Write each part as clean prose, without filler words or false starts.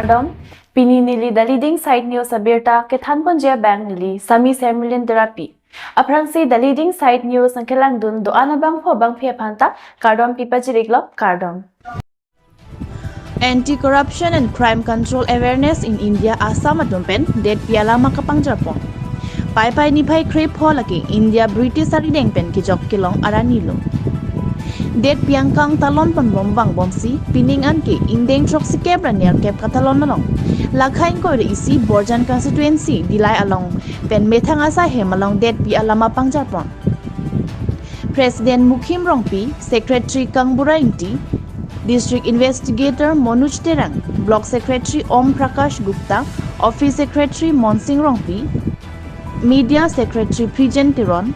Cardom, Pini Nili, the leading site news Sabirta, Ketanponjia Bang Nili, Sami Semilin Therapy. Aprangsi, the leading site news and Kelandun, do Anabang for Bang Panta, Cardom Pipajiriglo, Cardom. Anti-corruption and crime control awareness in India Assam adumpen det pialama kapang Japon. Pai ni pai crepe holaki India British arideng pen ki jok kilong aranilo. Det piangkang talon pan bombang bomsi piningan ki indeng trok si kebra near kep katalon malong. Lakhain ko isi Borjan constituency dilai along pen methang asa hemalong det pialama pang Japon. President Mukhim Rongpi, Secretary Kangbura Inti, District Investigator Monuj Terang, Block Secretary Om Prakash Gupta, Office Secretary Monsing Rongpi, Media Secretary Prijen Tiron,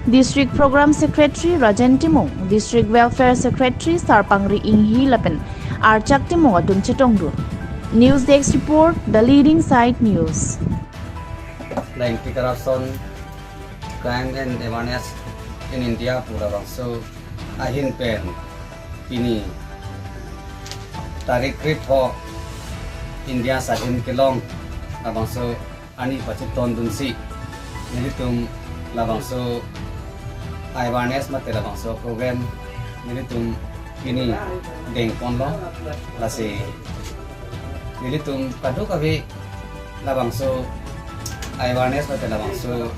District Program Secretary Rajan Timong, District Welfare Secretary Sarpangri Inghi Lapen, Archak Timong Adun Chitongdu. News Desk Report, the leading site news. The anti-corruption, crime and awareness in India pura bangso ahin pen pini tarik krit ho India sahin kilong labangso ani pachit ton dunsi nilitum labangso awareness mate labangso program nilitum pini deng ponlo lasi nilitum kadu kabe labangso awareness mate labangso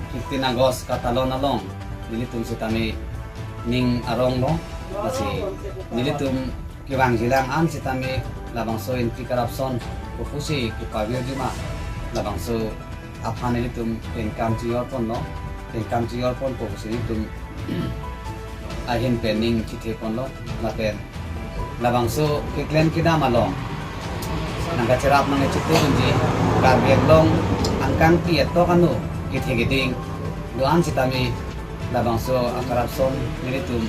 15 August katalon along nilitum sitami ning arong no kasi nilitum kiwang silang an sitami labangso anti-corruption kufusi kipawir dima labangso aphan nilitum income jior pon no income jior pon kufusi nilitum ahin pening chithe pon lo lapen labangso kiklen kida malong nanggacerap nang chithe bunji karbiak long angkang pi eto kanu Giding doan sitami labangso corruption nilitum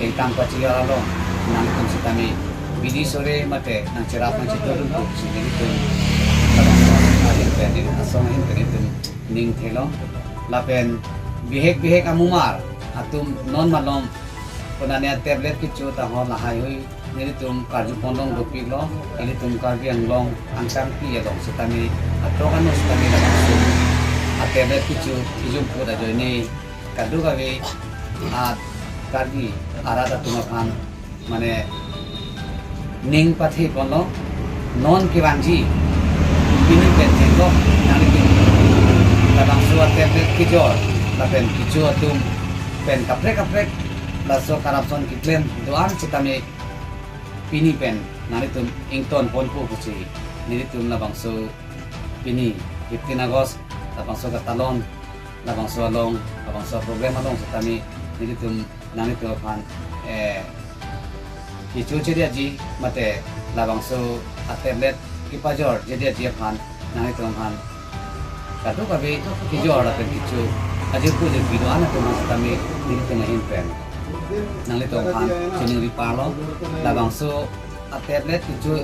kengkang paciya along nangtum sitami bidi sore mate nang cerap nang citurun ku nilitum labangso ahin pendin asong ahin pendin ning thelo lapen bihek amumar atum non malom punanya tablet kichu tahon lahai hui nilitum karju pondong dopik lo nilitum karbiang long angkang pi along sitami atokan no sitami labangso tablet kichu kijum poda joini kadu gawe kargi arada tumakan mane ning pathi pono non kiwanji bini pentengo nalikin labang suat tablet kijor lapen kichu atum pen kaprek laso corruption kiklen doan citame pini pen nalitum ington ponpo kuci nilitum labang so pini 15 August labangso katalon labangso along labangso program along sitami nilitum nanitu kan kichu jadi aji mate labangso tablet kipajor jadi aji kan nanitu kan kadu kabe kijor lapen kichu aji ku je bidoan tu sitami nilitum hin pen nanitu kan chining ripalo labangso tablet kichu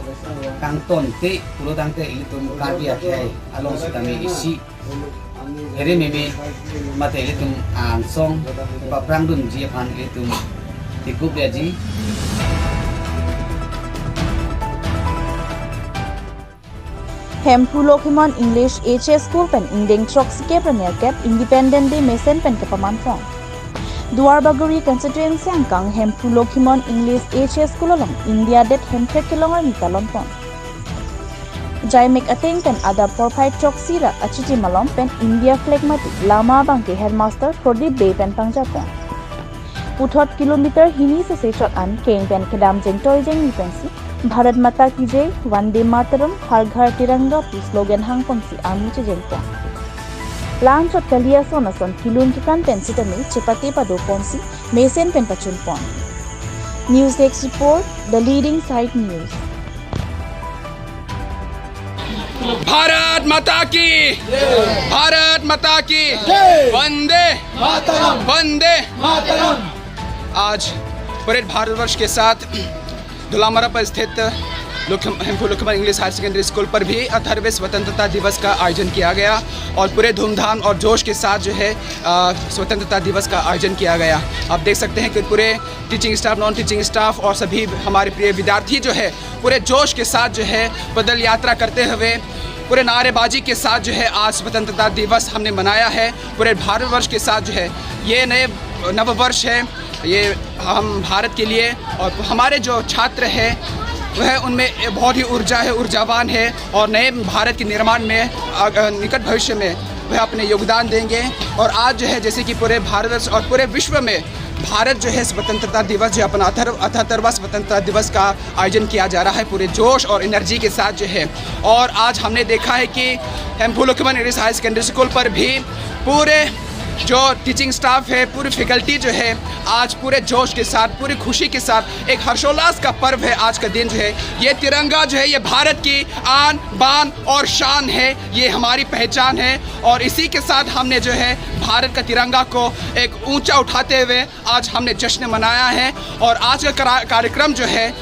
kangton te puludang te ilitum kardia kai along sitami isi Eri mimi mate ilitum ansong paprang dun ji pan ilitum tikup dia ji Hempulokimon English HS School pen indeng trok sike premier cap independent day mesen pen kepaman fong Duarbaguri constituency angkang Hempulokimon English HS School along India det hemprek kilongar mitalon fong Jaimek ateng pen ada porpai chok sira achichi malom pen India flag mati lama bangke headmaster Prodip Bay pen pangjapon Puthot kilometer hini se sechot an keng pen kedam jeng toy jeng ni pensi Bharat Mata ki jai Vande Mataram har ghar tiranga pi slogan hang pangsi amu che jeng pon Lang chot kalia sonason kilun kikan pen sitame chepate pado ponsi mesen pen pachun pon News Desk Report, the leading site news Bharat माता की भारत माता की वंदे मातरम वंदे मातरम आज पूरे भारतवर्ष के साथ धुलामरा पर स्थित लुकमन इंग्लिश हायर सेकेंडरी स्कूल पर भी 18वें स्वतंत्रता दिवस का आयोजन किया गया और पूरे धूमधाम और जोश के साथ जो है स्वतंत्रता दिवस का आयोजन किया गया। आप देख सकते हैं कि पूरे teaching staff, non teaching staff और सभी हमारे प्रिय विद्यार्थी जो है पूरे जोश के साथ जो है पैदल यात्रा करते हुए पूरे नारेबाजी के साथ जो है आज स्वतंत्रता दिवस हमने मनाया है। पूरे भारतवर्ष के साथ जो है ये नव वर्ष है, ये हम भारत के लिए और हमारे जो छात्र हैं वह उनमें बहुत ही ऊर्जावान है और नए भारत के निर्माण में निकट भविष्य में वह अपने योगदान देंगे। और आज जो है जैसे कि पूरे भारतवर्ष और पूरे विश्व में भारत जो है स्वतंत्रता दिवस जो अपना 78वां स्वतंत्रता दिवस का आयोजन किया जा रहा है पूरे जोश और एनर्जी के साथ जो है। और आज हमने देखा है कि हेम्फू लुकमन इंग्लिश हायर सेकेंडरी स्कूल पर भी पूरे जो टीचिंग स्टाफ है, पूरी फैकल्टी जो है आज पूरे जोश के साथ, पूरी खुशी के साथ, एक हर्षोल्लास का पर्व है आज का दिन जो है। ये तिरंगा जो है ये भारत की आन बान और शान है, ये हमारी पहचान है और इसी के साथ हमने जो है भारत का तिरंगा को एक ऊंचा उठाते हुए आज हमने जश्न मनाया है। और आज का कार्यक्रम जो है,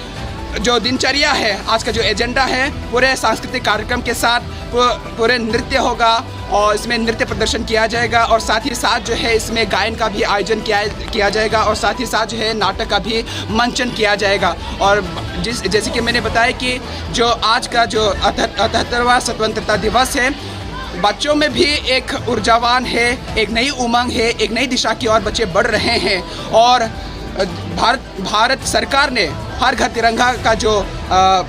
जो दिनचर्या है, आज का जो एजेंडा है पूरे सांस्कृतिक कार्यक्रम के साथ पूरे नृत्य होगा और इसमें नृत्य प्रदर्शन किया जाएगा और साथ ही साथ जो है इसमें गायन का भी आयोजन किया जाएगा और साथ ही साथ जो है नाटक का भी मंचन किया जाएगा। और जैसे कि मैंने बताया कि जो आज का जो 78वां स्वतंत्रता दिवस है, बच्चों में भी एक ऊर्जावान है, एक नई उमंग है, एक नई दिशा की ओर बच्चे बढ़ रहे हैं। और भारत सरकार ने हर घर तिरंगा का जो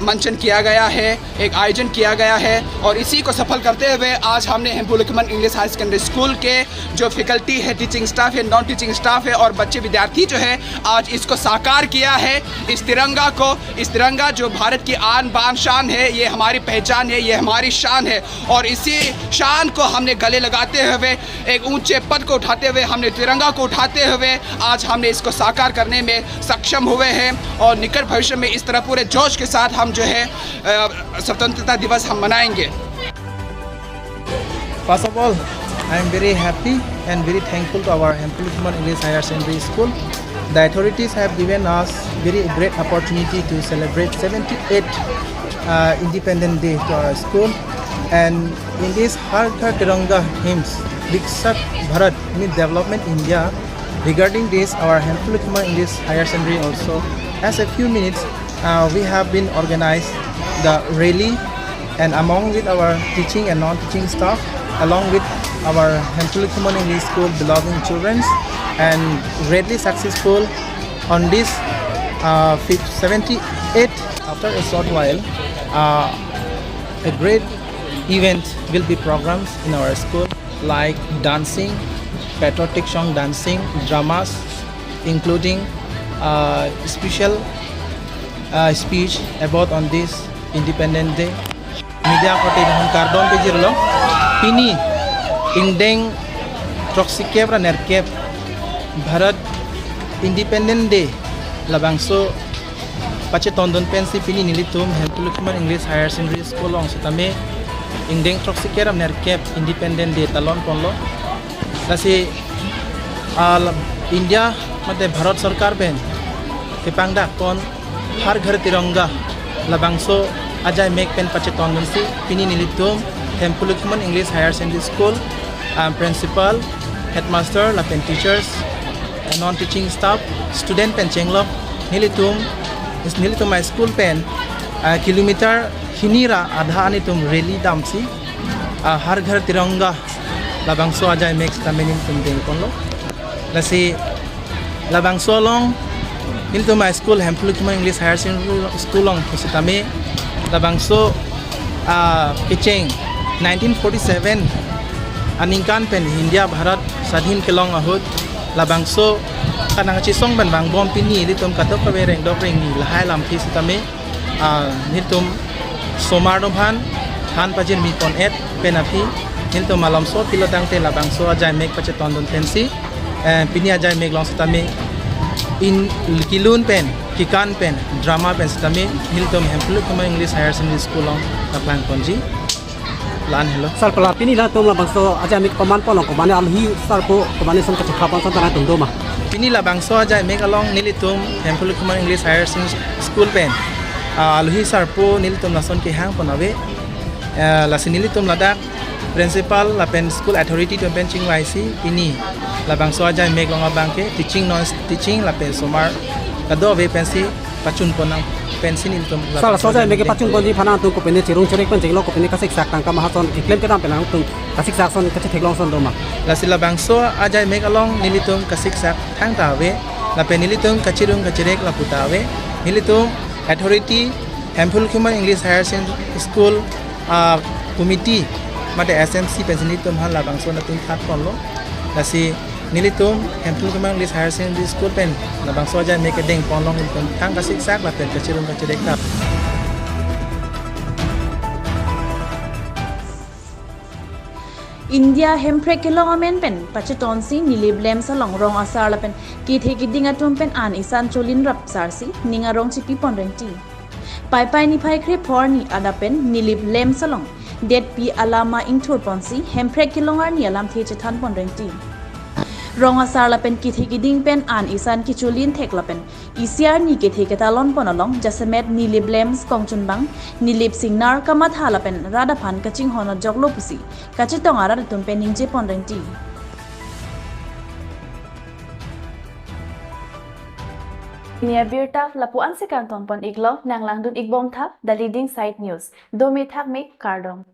मंचन किया गया है, एक आयोजन किया गया है और इसी को सफल करते हुए आज हमने हेम्फू लुकमन इंग्लिश हायर सेकेंडरी स्कूल के जो फैकल्टी है, टीचिंग स्टाफ है, नॉन टीचिंग स्टाफ है और बच्चे विद्यार्थी जो है आज इसको साकार किया है। इस तिरंगा जो भारत की आन बान शान है, ये हमारी पहचान है, ये हमारी शान है और इसी शान को हमने गले लगाते हुए एक ऊंचे पद को उठाते हुए, हमने तिरंगा को उठाते हुए आज हमने इसको साकार करने में सक्षम हुए हैं और निकट भविष्य में इस तरह पूरे जोश के साथ हम जो है स्वतंत्रता दिवस हम मनाएंगे। First of all, I am very happy and very thankful to our Hempul Lukman English Higher Secondary School. The authorities have given us very great opportunity to celebrate 78th Independence Day to our school. And in this Har Ghar Tiranga hymns, Viksat Bharat means Development India. Regarding this, our Hempul Lukman English Higher Secondary also has a few minutes. We have been organized the rally and among with our teaching and non-teaching staff, along with our Hempul Lukman English School belonging children, and greatly successful on this 78. After a short while, a great event will be programmed in our school like dancing, patriotic song dancing, dramas, including special speech about on this Independence Day. Media kote hon kardon pe jirlo pini ingdeng troksikep ra nerkep Bharat Independence Day labangso pache tondon pensi pini nilitum Hempul Lukman English Higher Secondary School ong sitame ingdeng troksikep ra nerkep Independence Day talon ponlo lasi India mate Bharat Sarkar ben kepangda kon Har Ghar Tiranga labangso ajay make pen pacheton munsi pini nilitum Hempul Lukman English Higher Secondary School principal, headmaster, lapen teachers, non-teaching staff, student pen chenglok nilitum my school pen kilometer hinira adha anitum rally damsi Har Ghar Tiranga labangso ajay make tamenin tumdeng konlo lasi labangso long into my school Hempul Lukman English Higher Secondary School long kusitame labangso picheng 1947 aningkan pen India Bharat Sadhin kelong ahut labangso kanang chisong ban bang bom pini litum katok kawereng dobreng ni lahai lam thi sitame nitum somarnobhan han pajin mi kon et penapi nitum malam so pilotang te labangso ajai mek pacheton don tensi pini ajai mek long sitame in kilun pen kikan pen drama pen sitame hiltom Hempul Lukman English Higher Secondary School long taklang konji lan hello sar pelati ni lah tom lah bangso aja mik paman polong komane alhi sar po komane som ka kapan san tanah tum doma pini la bangso aja mek along nilitum Hempul Lukman English Higher Secondary School pen alhi sarpo nilitum lason ke hang ponawe lasi nilitum ladak principal la pen school authority to pen ching laisi ini la bangso ajai mek longa bangke teaching non teaching la pen somar kado ve pensi pachun ponang pensi nilitum Salah soja mereka pacung pun di pana tu ko pene cirung cerek pun jenglo ko pene kasik sak tangka mahason iklem ke dam penang tu kasik sak son kacik teglong son doma. lasi la bangso ajai mek along nilitum kasik sak thang tawe la pen nilitum kachirung kachirek la putawe nilitum authority Hempul Human English Higher Secondary School committee made SMC pensionitum hal labang so natin khat konlo lasi nilitum Hempul Human English Higher Secondary School pen labang so ajan make deng ponlong nilitum tang kasik sak la pen kachirung kachirek tap India hemprek kelong amen pen pacheton si nilib lem salong rong asar la pen ki the ki dinga tum pen an isan cholin rap sar si ninga rong chi pi pon renti pai pai ni phai kre phor ni ada pen nilib lem salong det pi alama ingthur pon si hemprek kelong ar ni alam the che than pon renti rong asar la pen ki the ki ding pen an isan ki cholin thek la pen isiar ni ke the ke talon pon along jasemet nilib lem kong chun bang nilib singnar kamat hala pen rada phan kaching hona joglo pusi kachitong ara tum pen ningje pon renti Nia birta lapuan si kanton pon iglo nang langdun igbom thak the leading site news. Do me thak me kardong.